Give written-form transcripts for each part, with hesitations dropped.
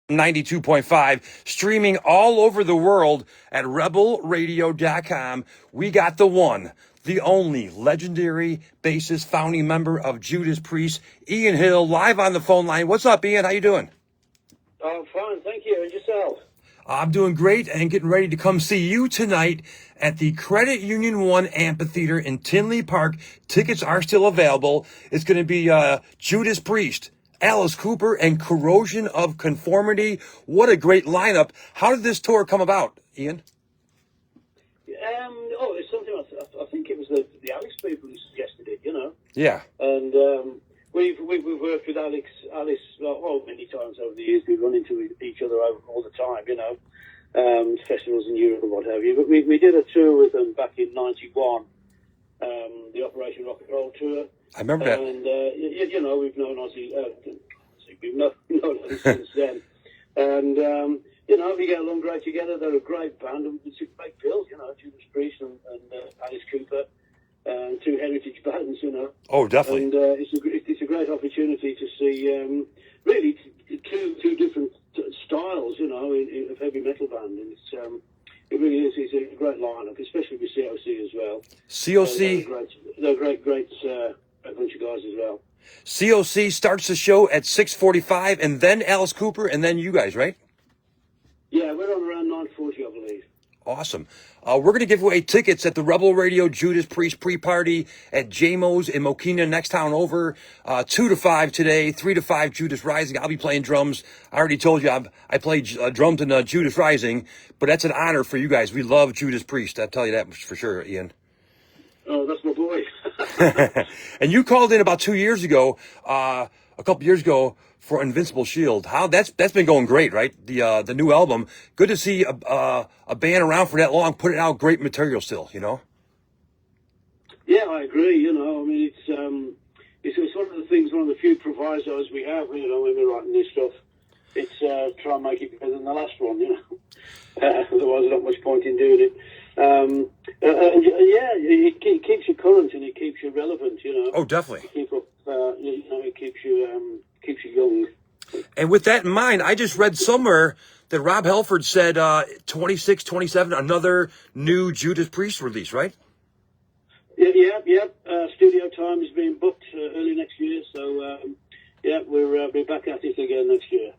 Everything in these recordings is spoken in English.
92.5, streaming all over the world at rebelradio.com. We got the one, the only legendary bassist, founding member of Judas Priest, Ian Hill, live on the phone line. What's up, Ian? How you doing? I'm fine, thank you. And yourself? I'm doing great and getting ready to come see you tonight at the Credit Union One Amphitheater in Tinley Park. Tickets are still available. It's going to be Judas Priest, Alice Cooper, and Corrosion of Conformity. What a great lineup. How did this tour come about, Ian? It's something I think it was the Alex people who suggested it, you know. Yeah. And we've worked with Alice many times over the years. We've run into each other all the time, you know, festivals in Europe and what have you. But we did a tour with them back in '91, the Operation Rock and Roll tour. I remember that. And you know, we've known Ozzy. We've known Ozzy since then. And you know, we get along great together. They're a great band, and it's a great bill, you know, Judas Priest and Alice Cooper, and two heritage bands, you know. Oh, definitely. And it's a great opportunity to see really two different styles, you know, of heavy metal band, and it really is. It's a great lineup, especially with COC as well. COC, they're a great bunch of guys as well. COC starts the show at 6:45, and then Alice Cooper, and then you guys, right? Yeah, we're on around 9:40, I believe. Awesome. We're going to give away tickets at the Rebel Radio Judas Priest pre-party at JMO's in Mokina, next town over. 2 to 5 today, 3 to 5 Judas Rising. I'll be playing drums. I already told you I play drums in Judas Rising, but that's an honor for you guys. We love Judas Priest. I'll tell you that for sure, Ian. Oh, that's my boy. And you called in about 2 years ago, a couple years ago, for Invincible Shield. How that's been going great, right? The new album. Good to see a band around for that long, putting out great material still, you know? Yeah, I agree. You know, I mean, it's one of the things, one of the few provisos we have, you know, when we're writing this stuff. It's try and make it better than the last one, you know. Otherwise, there's not much point in doing it. It keeps you current and it keeps you relevant, you know. Oh, definitely. Keep up, you know, it keeps you young. And with that in mind, I just read somewhere that Rob Halford said 26, 27, another new Judas Priest release, right? Yeah. Studio time is being booked early next year, so we'll be back at it again next year.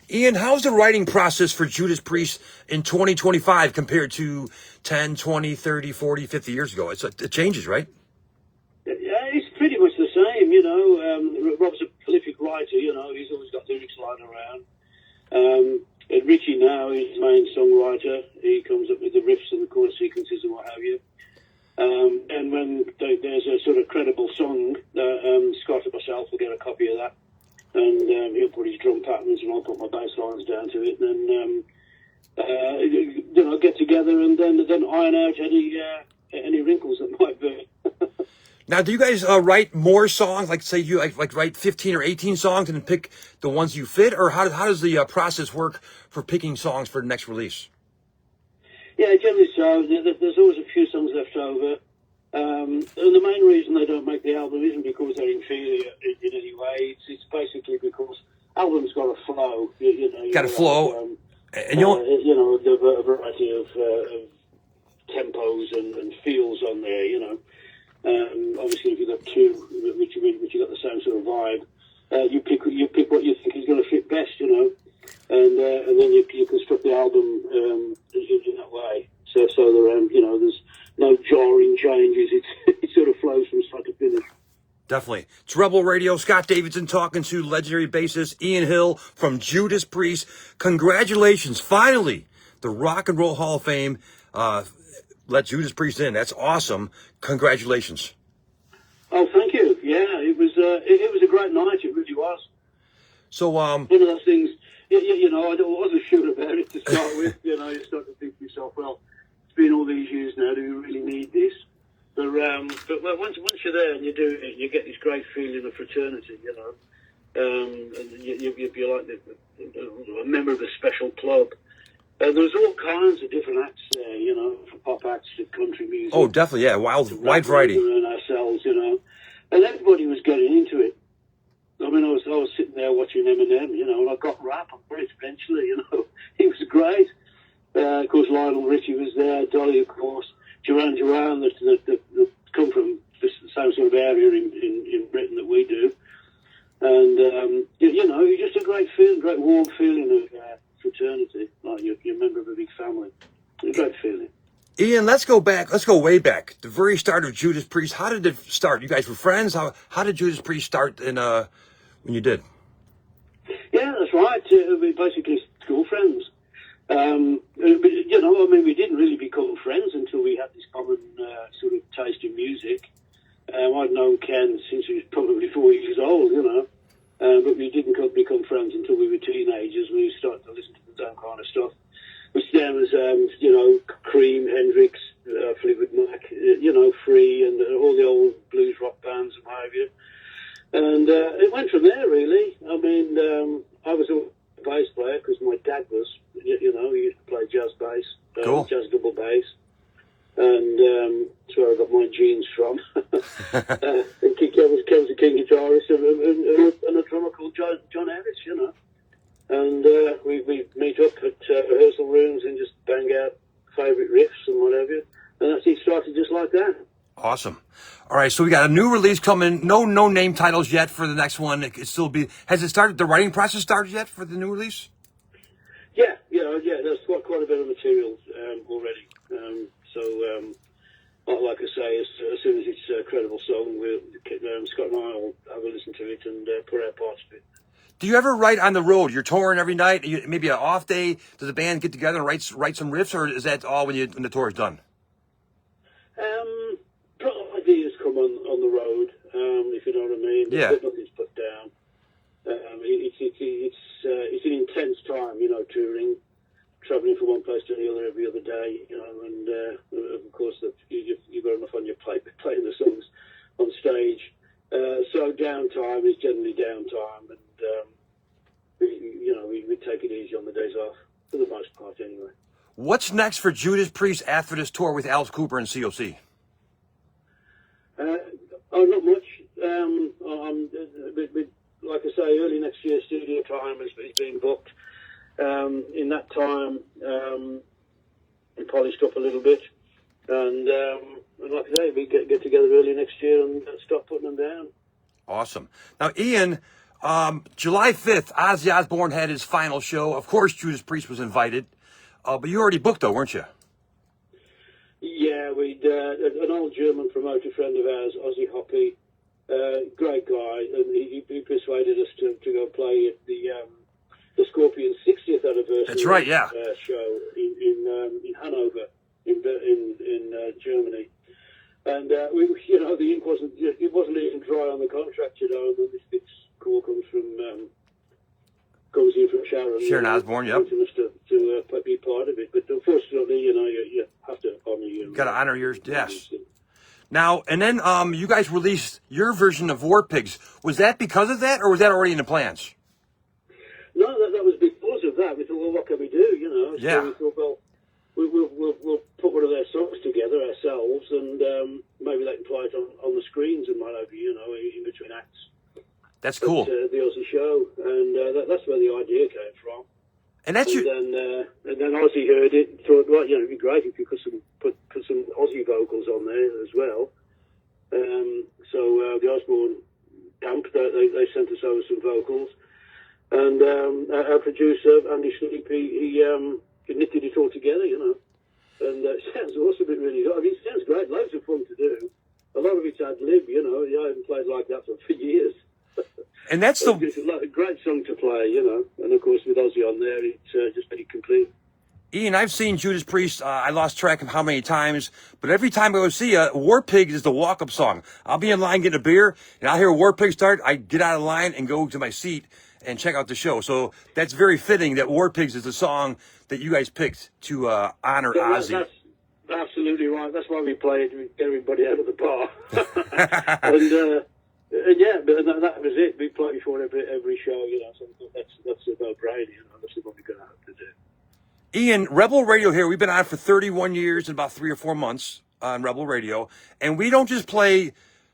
Ian, how's the writing process for Judas Priest in 2025 compared to 10, 20, 30, 40, 50 years ago? It changes, right? Yeah, it's pretty much the same, you know. Rob's a prolific writer, you know. He's always got lyrics lying around. And Richie now is the main songwriter. He comes up with the riffs and the chord sequences and what have you. And when there's a sort of credible song, Scott and myself will get a copy of that. And he'll put his drum patterns and I'll put my bass lines down to it. And then, you know, get together and then iron out any wrinkles that might be. Now, do you guys write more songs? Like, say you like write 15 or 18 songs and then pick the ones you fit, or how does the process work for picking songs for the next release? Yeah, generally so. There's always a few songs left over. And the main reason they don't make the album isn't because they're inferior in any way. It's basically because albums got a flow. You know, got a flow, and you know, a variety of tempos and feels on there. You know. Obviously, if you've got two, which you got the same sort of vibe, you pick what you think is going to fit best, you know, and then you construct the album in that way. So there, you know, there's no jarring changes. It sort of flows from start to finish. Definitely. It's Rebel Radio. Scott Davidson talking to legendary bassist Ian Hill from Judas Priest. Congratulations! Finally, the Rock and Roll Hall of Fame. Let Judas Priest in. That's awesome. Congratulations. Oh, thank you. Yeah, it was a great night. It really was. So, one of those things, you know, I wasn't sure about it to start with. You know, you start to think to yourself, well, it's been all these years now. Do we really need this? But once you're there and you do it, you get this great feeling of fraternity. You know, and you're like a member of a special club. There's all kinds of different acts there, you know, from pop acts to country music. Oh, definitely, yeah, wide variety. And ourselves, you know, and everybody was getting into it. I mean, I was sitting there watching Eminem, you know, and I got rap on it eventually, you know. It was great. Of course, Lionel Richie was there, Dolly, of course, Duran Duran, that come from the same sort of area in Britain that we do. And, you know, it's just a great feeling, great warm feeling of fraternity, like you're a member of a big family. A great feeling. Ian, let's go way back. The very start of Judas Priest. How did it start? You guys were friends? How did Judas Priest start when you did? Yeah, that's right. We basically school friends. You know, I mean, we didn't really become friends until we had this common sort of taste in music. I'd known Ken since he was probably 4 years old, you know, but we didn't become friends until we were teenagers. We started to listen to the same kind of stuff, which then was, you know, Cream, Hendrix, Fleetwood Mac, you know, Free, and all the old blues rock bands and what have you. And it went from there, really. I mean, I was a bass player because my dad was, you know, he used to play jazz bass, cool. Jazz double bass. And that's where I got my genes from. And Ken was a king guitarist and a drummer called John Harris, you know. And we meet up at rehearsal rooms and just bang out favourite riffs and whatever. And that's it started just like that. Awesome. All right, so we got a new release coming. No name titles yet for the next one. It still be. Has it started? The writing process started yet for the new release? Yeah. There's quite a bit of material already. Like I say, as soon as it's a credible song, Scott and I will have a listen to it and put our parts of it. Do you ever write on the road? You're touring every night. Maybe an off day. Does the band get together and write some riffs, or is that all when the tour is done? Ideas come on the road, if you know what I mean. Yeah. Nothing's put down. It's an intense time, you know, touring, travelling from one place to the other every other day, you know, and of course you've got enough on your plate playing the songs on stage. So downtime is generally downtime, and we take it easy on the days off for the most part, anyway. What's next for Judas Priest after this tour with Alice Cooper and COC? Not much. Like I say, early next year, studio time is being booked. In that time, we polished up a little bit, and like I say, we get together early next year and start putting them down. Awesome. Now, Ian, July 5th, Ozzy Osbourne had his final show. Of course, Judas Priest was invited, but you already booked, though, weren't you? Yeah, we'd an old German promoter friend of ours, Ozzy Hoppy, great guy, and he persuaded us to go play at the Scorpions' 60th anniversary. That's right, yeah. Show in Hanover, in Germany, and the ink wasn't even dry on the contract, you know. And this call comes in from Sharon Osbourne, yep. Wanting us to be part of it, but unfortunately, you know, you have to honour your. Got to honour yours, yes. Now, and then you guys released your version of War Pigs. Was that because of that, or was that already in the plans? No, that was because of that. We thought, well, what can we do, you know? Yeah. So we thought, well, we'll put one of their songs together ourselves, and maybe they can play it on the screens and whatever, you know, in between acts. That's cool. At the Aussie show, and that's where the idea came from. And that's and then Ozzy heard it and thought, well, you know, it'd be great if you could put some Aussie vocals on there as well. So the Osbourne camp, they sent us over some vocals, and our producer Andy Sleep, he knitted it all together, you know. And it sounds awesome. It really does. I mean, it sounds great. Loads of fun to do. A lot of it's ad lib, you know. I haven't played like that for years. And that's it's a great song to play, you know. And of course, with Ozzy on there, it's just pretty complete. Ian, I've seen Judas Priest. I lost track of how many times, but every time I go see you, War Pigs is the walk-up song. I'll be in line getting a beer, and I'll hear War Pigs start. I get out of line and go to my seat and check out the show. So that's very fitting that War Pigs is the song that you guys picked to honor Ozzy. That's absolutely right. That's why we play it to get everybody out of the bar. And yeah, but that was it. We play before every show, you know. So that's a no-brainer. You know, that's what we're going to have to do. Ian, Rebel Radio here. We've been on for 31 years and about 3 or 4 months on Rebel Radio, and we don't just play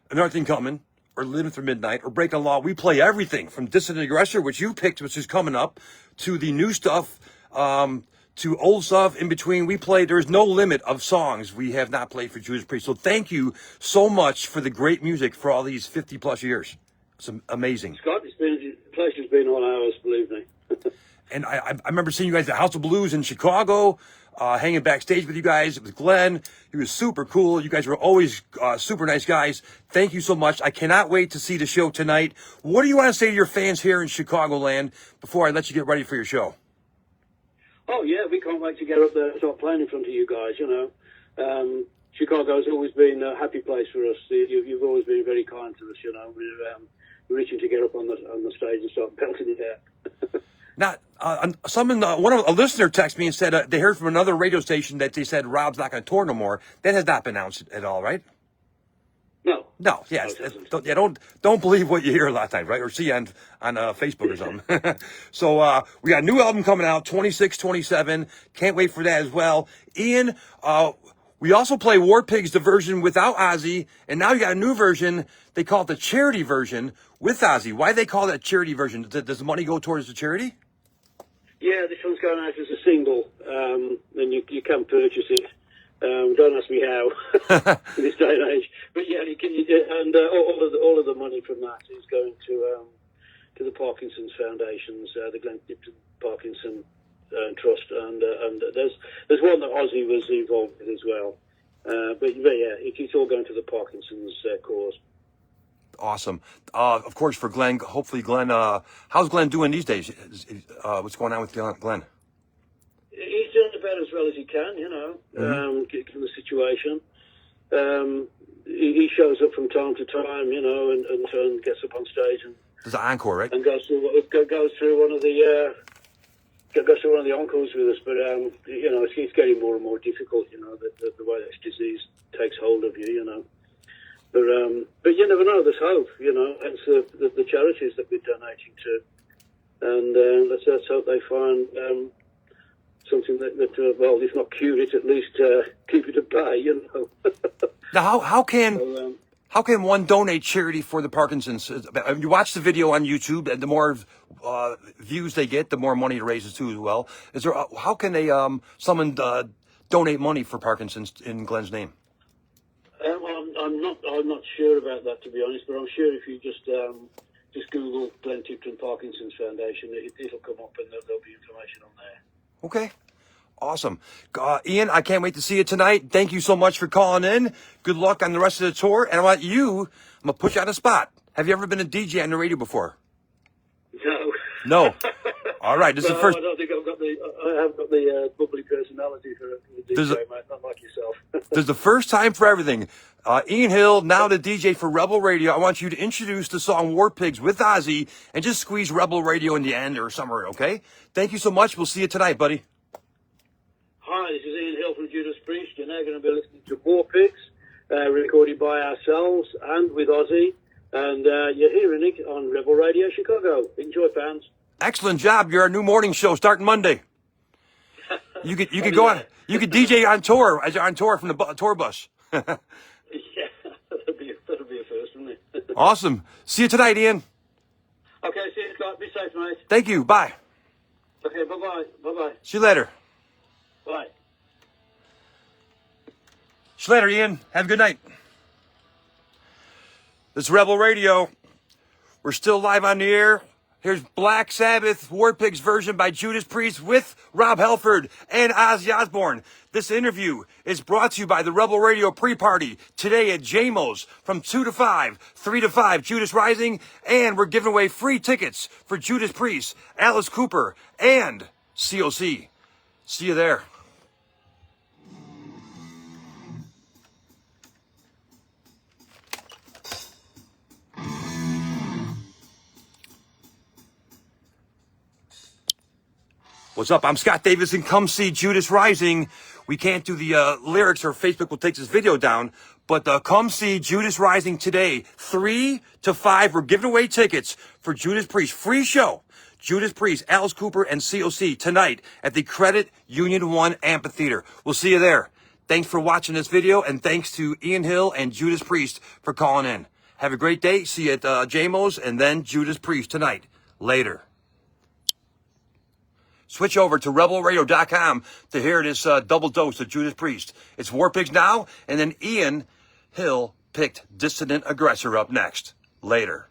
Another Thing Coming or Living Through Midnight, or Breaking the Law. We play everything from Dissident Aggressor, which you picked, which is coming up, to the new stuff, to old stuff in between. We play, there's no limit of songs we have not played for Judas Priest. So thank you so much for the great music for all these 50 plus years. It's amazing. Scott, the pleasure's been all ours, believe me. And I remember seeing you guys at House of Blues in Chicago, hanging backstage with you guys, with Glenn. He was super cool. You guys were always super nice guys. Thank you so much. I cannot wait to see the show tonight. What do you want to say to your fans here in Chicagoland before I let you get ready for your show? Oh, yeah, we can't wait to get up there and start playing in front of you guys, you know. Chicago's always been a happy place for us. You've always been very kind to us, you know. We're reaching to get up on the stage and start belting it out. Now, a listener texted me and said they heard from another radio station that they said Rob's not going to tour no more. That has not been announced at all, right? No, yes. Don't believe what you hear a lot of times, right? Or see on Facebook or something. So we got a new album coming out, 26, 27. Can't wait for that as well. Ian, we also play War Pigs, the version without Ozzy, and now you got a new version. They call it the charity version with Ozzy. Why do they call that charity version? Does the money go towards the charity? Yeah, this one's going out as a single, and you can purchase it. Don't ask me how in this day and age, but yeah, and all of the money from that is going to the Parkinson's Foundations, the Glenn Tipton Parkinson Trust, and there's one that Ozzy was involved with as well. But yeah, it's all going to the Parkinson's cause. Awesome. Of course, for Glenn, hopefully Glenn, how's Glenn doing these days? What's going on with Glenn? He's doing about as well as he can, you know, given the situation. He shows up from time to time, you know, and gets up on stage and there's an encore, right? And goes through one of the encores with us. But you know, it's getting more and more difficult, you know, the way this disease takes hold of you, you know. But you never know. There's hope, you know. Hence the charities that we're donating to, and let's hope they find something that well, if not cure it, at least keep it at bay, you know. Now, how can one donate charity for the Parkinson's? You watch the video on YouTube, and the more views they get, the more money it raises too as well. Is there? How can they someone donate money for Parkinson's in Glenn's name? I'm not sure about that, to be honest, but I'm sure if you just Google Glenn Tipton Parkinson's Foundation, it'll come up and there'll be information on there. Okay. Awesome. Ian, I can't wait to see you tonight. Thank you so much for calling in. Good luck on the rest of the tour. And I'm going to put you on the spot. Have you ever been a DJ on the radio before? No. All right. This is the first. I don't think I haven't got the bubbly personality for a DJ, mate. Not like yourself. This is the first time for everything. Ian Hill, now the DJ for Rebel Radio. I want you to introduce the song War Pigs with Ozzy and just squeeze Rebel Radio in the end or somewhere, okay? Thank you so much. We'll see you tonight, buddy. Hi, this is Ian Hill from Judas Priest. You're now going to be listening to War Pigs, recorded by ourselves and with Ozzy. And you're hearing it on Rebel Radio Chicago. Enjoy, fans. Excellent job. You're our new morning show starting Monday. You could go on. You could DJ on tour as you're on tour from the tour bus. Yeah, that'd be a first, wouldn't it? Awesome. See you tonight, Ian. Okay, see you, Scott. Be safe, mate. Thank you. Bye. Okay, bye-bye. Bye-bye. See you later. Bye. See you later, Ian. Have a good night. This is Rebel Radio. We're still live on the air. Here's Black Sabbath War Pigs version by Judas Priest with Rob Halford and Ozzy Osbourne. This interview is brought to you by the Rebel Radio pre-party today at JMO's from 2 to 5, 3 to 5, Judas Rising, and we're giving away free tickets for Judas Priest, Alice Cooper, and COC. See you there. What's up? I'm Scott Davison. Come see Judas Rising. We can't do the lyrics or Facebook will take this video down. But come see Judas Rising today. 3 to 5. We're giving away tickets for Judas Priest. Free show. Judas Priest, Alice Cooper, and COC tonight at the Credit Union 1 Amphitheater. We'll see you there. Thanks for watching this video, and thanks to Ian Hill and Judas Priest for calling in. Have a great day. See you at JMO's and then Judas Priest tonight. Later. Switch over to rebelradio.com to hear this double dose of Judas Priest. It's War Pigs now, and then Ian Hill picked Dissident Aggressor up next. Later.